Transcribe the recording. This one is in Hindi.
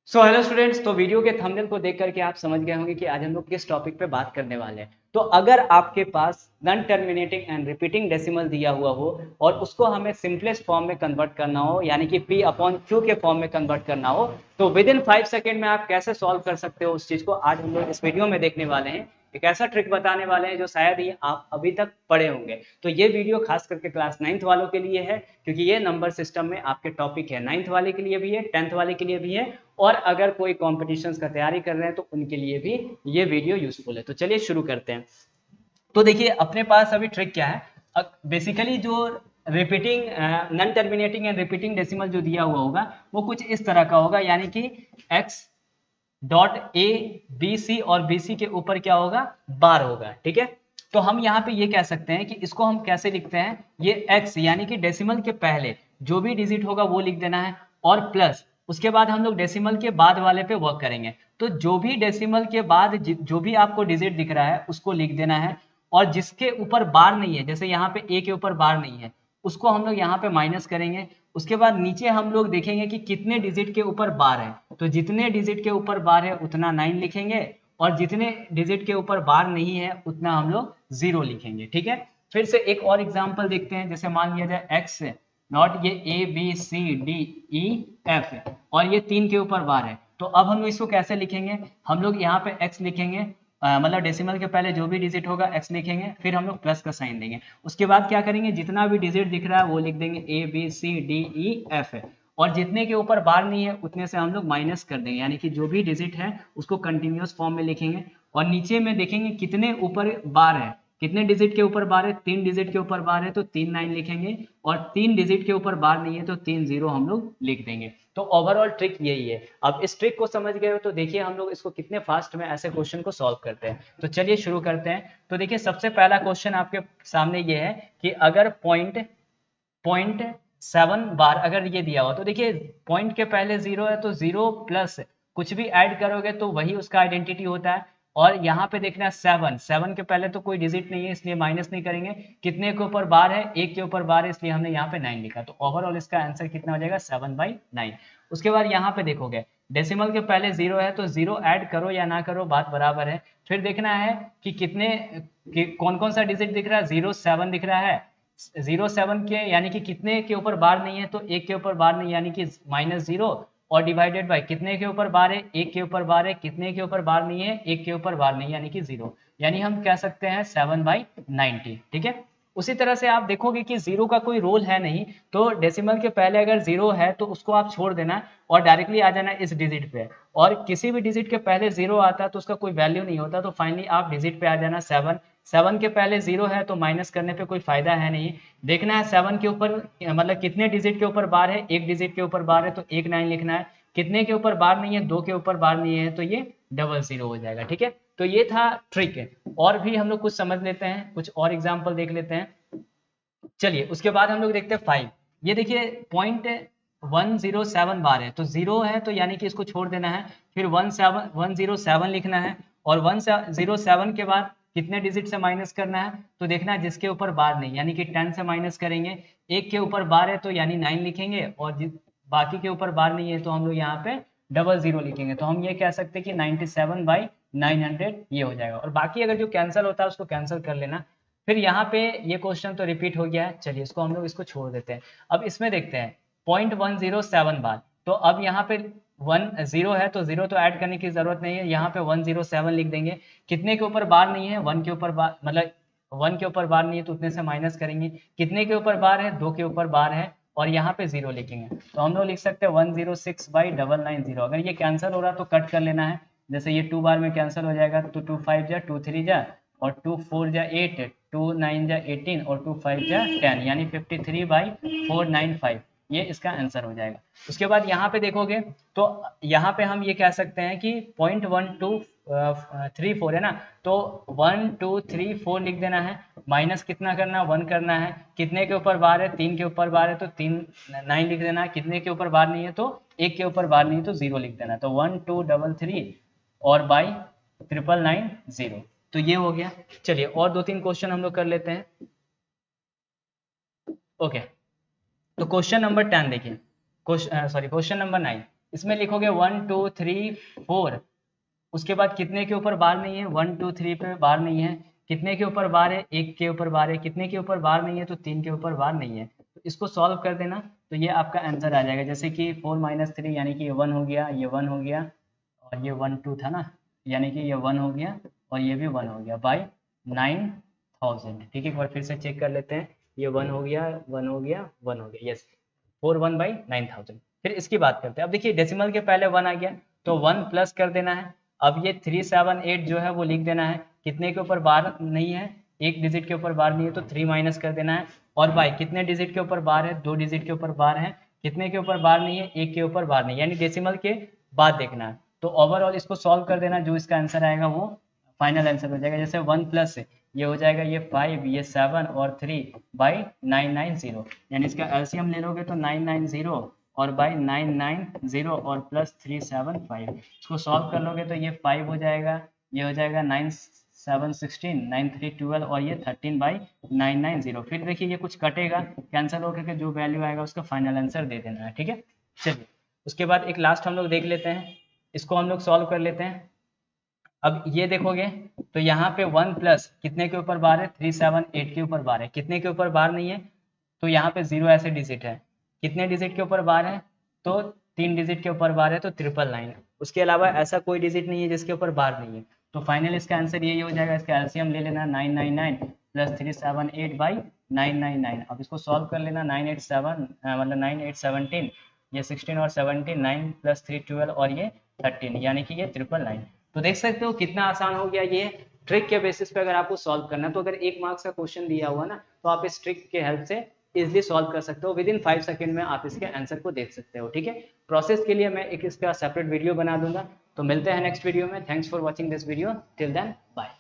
सो हेलो स्टूडेंट्स, तो वीडियो के थंबनेल को देख करके आप समझ गए होंगे कि आज हम लोग किस टॉपिक पे बात करने वाले हैं। तो अगर आपके पास non terminating and repeating decimal दिया हुआ हो और उसको हमें सिंपलेस्ट फॉर्म में कन्वर्ट करना हो, यानी कि p अपॉन q के फॉर्म में कन्वर्ट करना हो, तो विद इन 5 सेकेंड में आप कैसे सॉल्व कर सकते हो उस चीज को आज हम लोग इस वीडियो में देखने वाले हैं। एक ऐसा ट्रिक बताने वाले हैं जो शायद ही आप अभी तक पढ़े होंगे। तो ये वीडियो खास करके क्लास 9th वालों के लिए है, क्योंकि ये नंबर सिस्टम में आपके टॉपिक है। 9th वाले के लिए भी है, 10th वाले के लिए भी है, और अगर कोई कॉम्पिटिशन्स का तैयारी कर रहे हैं तो उनके लिए भी ये वीडियो यूजफुल है। तो चलिए शुरू करते हैं। तो देखिए अपने पास अभी ट्रिक क्या है। बेसिकली जो repeating non terminating and repeating decimal जो दिया हुआ होगा वो कुछ इस तरह का होगा, यानी कि x dot A B C और बी सी के ऊपर क्या होगा, बार होगा। ठीक है, तो हम यहाँ पे ये कह सकते हैं कि इसको हम कैसे लिखते हैं, ये x यानी कि डेसिमल के पहले जो भी डिजिट होगा वो लिख देना है, और प्लस उसके बाद हम लोग डेसिमल के बाद वाले पे वर्क करेंगे। तो जो भी डेसिमल के बाद जो भी आपको डिजिट दिख रहा है उसको लिख देना है, और जिसके ऊपर बार नहीं है, जैसे यहाँ पे a के ऊपर बार नहीं है, उसको हम लोग यहाँ पे माइनस करेंगे। उसके बाद नीचे हम लोग देखेंगे कि कितने डिजिट के ऊपर बार है, तो जितने डिजिट के ऊपर बार है उतना 9 लिखेंगे, और जितने डिजिट के ऊपर बार नहीं है उतना हम लोग 0 लिखेंगे। ठीक है, फिर से एक और एग्जांपल देखते हैं। जैसे मान लिया जाए x नॉट ये A B C D E F और ये 3 के ऊपर बार है, तो अब हम लोग इसको कैसे लिखेंगे, हम लोग यहाँ पे x लिखेंगे, मतलब डेसिमल के पहले जो भी डिजिट होगा x लिखेंगे, फिर हम लोग प्लस का साइन देंगे। उसके बाद क्या करेंगे, जितना भी डिजिट दिख रहा है वो लिख देंगे A B C D E F है, और जितने के ऊपर बार नहीं है उतने से हम लोग माइनस कर देंगे, यानी कि जो भी डिजिट है उसको कंटिन्यूअस फॉर्म में लिखेंगे। और नीचे में देखेंगे कितने ऊपर बार है, कितने डिजिट के ऊपर बार है, 3 डिजिट के ऊपर बार है तो 3 9 लिखेंगे, और 3 डिजिट के ऊपर बार नहीं है तो 3 0 हम लोग लिख देंगे। तो ओवरऑल ट्रिक यही है। अब इस ट्रिक को समझ गए हो तो देखिए हम लोग इसको कितने फास्ट में ऐसे क्वेश्चन को सॉल्व करते हैं। तो चलिए शुरू करते हैं। तो देखिए सबसे पहला क्वेश्चन आपके सामने ये है कि अगर पॉइंट 7 बार अगर ये दिया हुआ, तो देखिए पॉइंट के पहले 0 है तो 0 प्लस कुछ भी ऐड करोगे तो वही उसका आइडेंटिटी होता है। और यहाँ पे देखना 7 के पहले तो कोई डिजिट नहीं है इसलिए माइनस नहीं करेंगे। कितने के ऊपर बार है, 1 के ऊपर बार है, इसलिए हमने यहाँ पे 9 लिखा। तो ओवरऑल इसका आंसर कितना हो जाएगा, 7/9। उसके बाद यहाँ पे देखोगे डेसिमल के पहले 0 है तो 0 ऐड करो या ना करो बात बराबर है। फिर देखना है कि कौन कौन सा डिजिट दिख रहा है, 0 7 दिख रहा है। 0 7 के यानी कि कितने के ऊपर बार नहीं है, तो 1 के ऊपर बार नहीं यानी कि -0, और डिवाइडेड बाय कितने के ऊपर बार है, 1 के ऊपर बार है, कितने के ऊपर बार नहीं है, 1 के ऊपर बार नहीं यानी कि 0, यानी हम कह सकते हैं 7/90। ठीक है, उसी तरह से आप देखोगे कि 0 का कोई रोल है नहीं, तो डेसिमल के पहले अगर 0 है तो उसको आप छोड़ देना और डायरेक्टली आ जाना इस डिजिट पे। और किसी भी डिजिट के पहले 0 आता है तो उसका कोई वैल्यू नहीं होता, तो फाइनली आप डिजिट पे आ जाना 7। 7 के पहले 0 है तो माइनस करने पे कोई फायदा है नहीं। देखना है 7 के ऊपर मतलब कितने डिजिट के ऊपर बार है, एक डिजिट के ऊपर बार है तो 1 9 लिखना है। कितने के ऊपर बार नहीं है, 2 के ऊपर बार नहीं है तो ये 0 हो जाएगा। ठीक है, तो ये था ट्रिक है। और भी हम लोग कुछ समझ लेते हैं, कुछ और एग्जाम्पल देख लेते हैं। चलिए उसके बाद हम लोग देखते हैं 5। ये देखिए पॉइंट 107 बार है, तो 0 है तो यानी कि इसको छोड़ देना है। फिर 107 लिखना है, और 107 के बाद कितने डिजिट से माइनस करना है, तो देखना है जिसके ऊपर बार नहीं यानी कि 10 से माइनस करेंगे। 1 के ऊपर बार है तो यानी 9 लिखेंगे, और बाकी के ऊपर बार नहीं है तो हम लोग यहाँ पे 00 लिखेंगे। तो हम ये कह सकते हैं कि 97/900 ये हो जाएगा, और बाकी अगर जो कैंसिल होता है उसको कैंसिल कर लेना। फिर यहाँ पे ये क्वेश्चन तो रिपीट हो गया है, चलिए इसको हम लोग इसको छोड़ देते हैं। अब इसमें देखते हैं 0.107 बार, तो अब यहाँ पे 0 है तो 0 तो ऐड करने की जरूरत नहीं है, यहाँ पे 107 लिख देंगे। कितने के ऊपर बार नहीं है, 1 के ऊपर बार, मतलब 1 के ऊपर बार नहीं है तो उतने से माइनस करेंगे। कितने के ऊपर बार है, 2 के ऊपर बार है, और यहाँ पे 0 लिखेंगे। तो हम लोग लिख सकते हैं 106/990। अगर ये कैंसिल हो रहा तो कट कर लेना है, जैसे ये 2 बार में कैंसिल हो जाएगा तो 2 5 जा 2 3 जा, और 2 4 जा 8, 2 9 जा 18, और 2 5 जा 10, यानी 53/495 ये इसका आंसर हो जाएगा। उसके बाद यहाँ पे देखोगे तो यहाँ पे हम ये कह सकते हैं कि 0.1234 है ना, तो 1234 लिख देना है। माइनस कितना करना है, 1 करना है। कितने के ऊपर बार है, 3 के ऊपर बार है तो 9 लिख देना है। कितने के ऊपर बार नहीं है, तो 1 के ऊपर बार नहीं है तो 0 लिख देना है। तो 1233 और बाई 999 तो ये हो गया। चलिए और 2-3 क्वेश्चन हम लोग कर लेते हैं। ओके, तो क्वेश्चन नंबर 10 देखिए, क्वेश्चन नंबर 9। इसमें लिखोगे 1 2 3 4, उसके बाद कितने के ऊपर बार नहीं है, 1 2 3 पे बार नहीं है, कितने के ऊपर बार है, एक के ऊपर बार है, कितने के ऊपर बार नहीं है, तो 3 के ऊपर बार नहीं है। तो इसको सॉल्व कर देना तो ये आपका आंसर आ जाएगा। जैसे कि 4 माइनस 3 यानी कि ये 1 हो गया, ये 1 हो गया, और ये 1 2 था ना, यानी कि ये 1 हो गया और ये भी 1 हो गया बाई 9000। ठीक है, एक बार फिर से चेक कर लेते हैं। ये 1 हो गया, 1 हो गया, 1 हो गया, यस 4 1 बाई 9000। फिर इसकी बात करते हैं। अब देखिए डेसिमल के पहले 1 आ गया तो 1 प्लस कर देना है। अब ये 378 जो है वो लिख देना है, कितने के ऊपर बार नहीं है, एक डिजिट के ऊपर बार नहीं है, तो 3 माइनस कर देना है। और बाई कितने डिजिट के ऊपर बार है, 2 डिजिट के ऊपर बार है, कितने के ऊपर बार नहीं है, एक के ऊपर बार नहीं, यानी डेसिमल के बाद देखना है। तो ओवरऑल इसको सॉल्व कर देना, जो इसका आंसर आएगा वो फाइनल आंसर हो जाएगा। जैसे 1 प्लस ये हो जाएगा ये 5, ये 7 और 3 बाई 990, यानी इसका एलसीएम ले लोगे तो 990 और बाई 990 और प्लस 375, इसको सॉल्व कर लोगे तो ये 5 हो जाएगा, ये हो जाएगा 9 7 16, 9 3 12 और ये 13 बाई 990। फिर देखिए ये कुछ कटेगा, कैंसिल होकर के जो वैल्यू आएगा उसका फाइनल आंसर दे देना है। ठीक है, चलिए उसके बाद एक लास्ट हम लोग देख लेते हैं, इसको हम लोग सॉल्व कर लेते हैं। अब ये देखोगे तो यहाँ पे 1 प्लस कितने के ऊपर बार है, 378 के ऊपर बार है, कितने के ऊपर बार नहीं है, तो यहाँ पे 0 ऐसे डिजिट है, कितने डिजिट के ऊपर बार है, तो 3 डिजिट के ऊपर बार है, तो 999। उसके अलावा ऐसा कोई डिजिट नहीं है जिसके ऊपर बार नहीं है। तो फाइनल इसका आंसर यही हो जाएगा। इसका एलसीएम ले लेना 999 प्लस 378 बाई 999। अब इसको सॉल्व कर लेना, 987 मतलब 9817, ये 16 और 17, 9 प्लस 3 12 और ये 13, यानी कि ये 999। तो देख सकते हो कितना आसान हो गया। ये ट्रिक के बेसिस पे अगर आपको सॉल्व करना है, तो अगर 1 मार्क्स का क्वेश्चन दिया हुआ ना, तो आप इस ट्रिक के हेल्प से इजिली सॉल्व कर सकते हो। विद इन 5 सेकंड में आप इसके आंसर को देख सकते हो। ठीक है, प्रोसेस के लिए मैं एक इसका सेपरेट वीडियो बना दूंगा। तो मिलते हैं नेक्स्ट वीडियो में। Thanks for watching this video, till then bye.